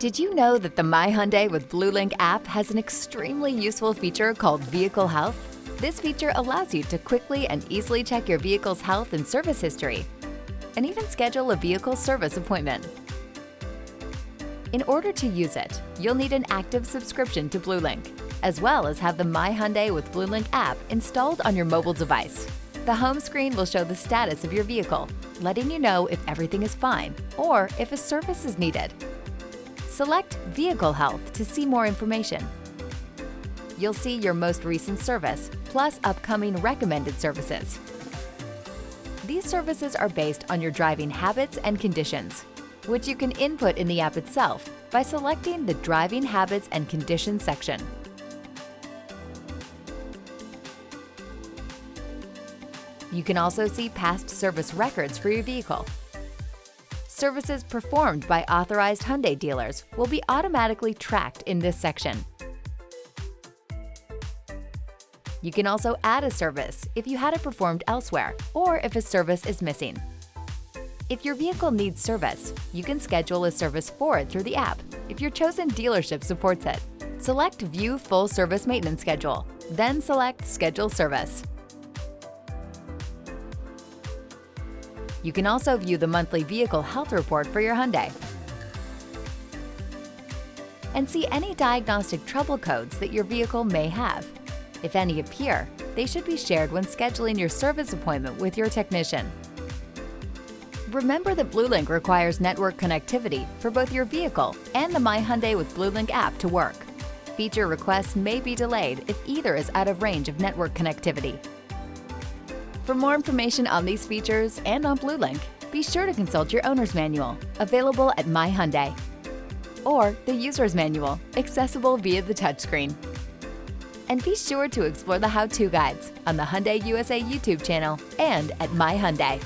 Did you know that the MyHyundai with Bluelink app has an extremely useful feature called Vehicle Health? This feature allows you to quickly and easily check your vehicle's health and service history, and even schedule a vehicle service appointment. In order to use it, you'll need an active subscription to Bluelink, as well as have the MyHyundai with Bluelink app installed on your mobile device. The home screen will show the status of your vehicle, letting you know if everything is fine or if a service is needed. Select Vehicle Health to see more information. You'll see your most recent service, plus upcoming recommended services. These services are based on your driving habits and conditions, which you can input in the app itself by selecting the Driving Habits and Conditions section. You can also see past service records for your vehicle. Services performed by authorized Hyundai dealers will be automatically tracked in this section. You can also add a service if you had it performed elsewhere or if a service is missing. If your vehicle needs service, you can schedule a service for it through the app if your chosen dealership supports it. Select View Full Service Maintenance Schedule, then select Schedule Service. You can also view the monthly vehicle health report for your Hyundai and see any diagnostic trouble codes that your vehicle may have. If any appear, they should be shared when scheduling your service appointment with your technician. Remember that Bluelink requires network connectivity for both your vehicle and the MyHyundai with Bluelink app to work. Feature requests may be delayed if either is out of range of network connectivity. For more information on these features and on Bluelink, be sure to consult your owner's manual, available at MyHyundai, or the user's manual, accessible via the touchscreen. And be sure to explore the how-to guides on the Hyundai USA YouTube channel and at MyHyundai.